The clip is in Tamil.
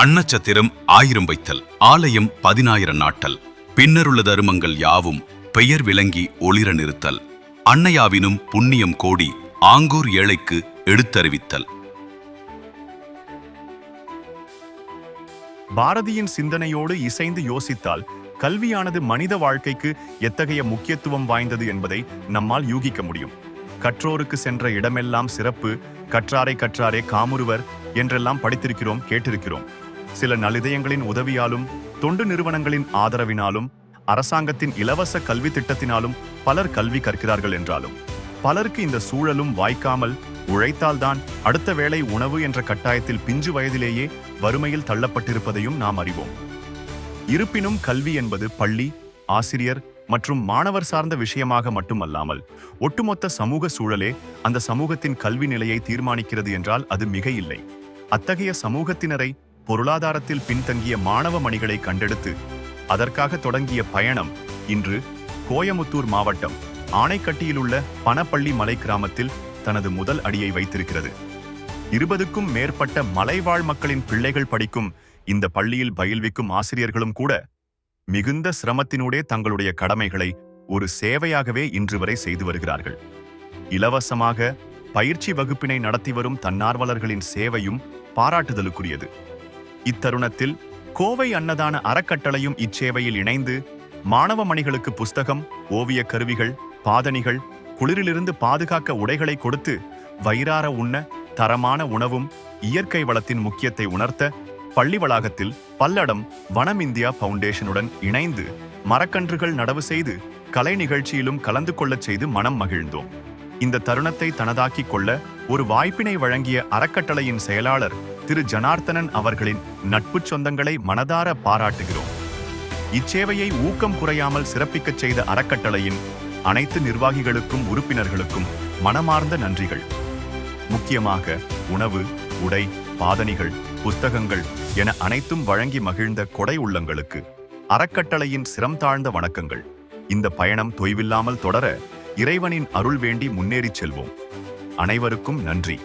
அன்னச்சத்திரம் 1000 வைத்தல், ஆலயம் 10,000 நாட்டல், பின்னருள்ள தருமங்கள் யாவும் பெயர் விளங்கி ஒளிர நிறுத்தல், அன்னையாவினும் புண்ணியம் கோடி ஆங்கூர் ஏழைக்கு எடுத்தறிவித்தல். பாரதியின் சிந்தனையோடு இசைந்து யோசித்தால் கல்வியானது மனித வாழ்க்கைக்கு எத்தகைய முக்கியத்துவம் வாய்ந்தது என்பதை நம்மால் யூகிக்க முடியும். கற்றோருக்கு சென்ற இடமெல்லாம் சிறப்பு, கற்றாரை கற்றாரே காமுறுவர் என்றெல்லாம் படித்திருக்கிறோம், கேட்டிருக்கிறோம். சில நலிதயங்களின் உதவியாலும், தொண்டு நிறுவனங்களின் ஆதரவினாலும், அரசாங்கத்தின் இலவச கல்வி திட்டத்தினாலும் பலர் கல்வி கற்கிறார்கள் என்றாலும் பலருக்கு இந்த சூழலும் வாய்க்காமல் உழைத்தால்தான் அடுத்த வேளை உணவு என்ற கட்டாயத்தில் பிஞ்சு வயதிலேயே வறுமையில் தள்ளப்பட்டிருப்பதையும் நாம் அறிவோம். இருப்பினும் கல்வி என்பது பள்ளி, ஆசிரியர் மற்றும் மாணவர் சார்ந்த விஷயமாக மட்டுமல்லாமல் ஒட்டுமொத்த சமூக சூழலே அந்த சமூகத்தின் கல்வி நிலையை தீர்மானிக்கிறது என்றால் அது மிக இல்லை. அத்தகைய சமூகத்தினரை பொருளாதாரத்தில் பின்தங்கிய மாணவ மணிகளை கண்டெடுத்து அதற்காக தொடங்கிய பயணம் இன்று கோயமுத்தூர் மாவட்டம் ஆனைக்கட்டியிலுள்ள பனப்பள்ளி மலை கிராமத்தில் தனது முதல் அடியை வைத்திருக்கிறது. 20க்கும் மேற்பட்ட மலைவாழ் மக்களின் பிள்ளைகள் படிக்கும் இந்த பள்ளியில் பயில்விக்கும் ஆசிரியர்களும் கூட மிகுந்த சிரமத்தினூடே தங்களுடைய கடமைகளை ஒரு சேவையாகவே இன்று வரை செய்து வருகிறார்கள். இலவசமாக பயிற்சி வகுப்பினை நடத்தி வரும் தன்னார்வலர்களின் சேவையும் பாராட்டுதலுக்குரியது. இத்தருணத்தில் கோவை அன்னதான அறக்கட்டளையும் இச்சேவையில் இணைந்து மாணவ மணிகளுக்கு புஸ்தகம், ஓவிய கருவிகள், பாதணிகள், குளிரிலிருந்து பாதுகாக்க உடைகளை கொடுத்து வயிறார உண்ண தரமான உணவும் இயற்கை வளத்தின் முக்கியத்தை உணர்த்த பள்ளி வளாகத்தில் பல்லடம் வனம் இந்தியா பவுண்டேஷனுடன் இணைந்து மரக்கன்றுகள் நடவு செய்து கலை நிகழ்ச்சியிலும் கலந்து கொள்ளச் செய்து மனம் மகிழ்ந்தோம். இந்த தருணத்தை தனதாக்கிக் கொள்ள ஒரு வாய்ப்பினை வழங்கிய அறக்கட்டளையின் செயலாளர் திரு ஜனார்த்தனன் அவர்களின் நட்பு சொந்தங்களை மனதார பாராட்டுகிறோம். இச்சேவையை ஊக்கம் குறையாமல் சிறப்பிக்கச் செய்த அறக்கட்டளையின் அனைத்து நிர்வாகிகளுக்கும் உறுப்பினர்களுக்கும் மனமார்ந்த நன்றிகள். முக்கியமாக உணவு, உடை, பாதணிகள், புஸ்தகங்கள் என அனைத்தும் வழங்கி மகிழ்ந்த கொடை உள்ளங்களுக்கு அறக்கட்டளையின் சிரம் தாழ்ந்த வணக்கங்கள். இந்த பயணம் தொய்வில்லாமல் தொடர இறைவனின் அருள் வேண்டி முன்னேறிச் செல்வோம். அனைவருக்கும் நன்றி.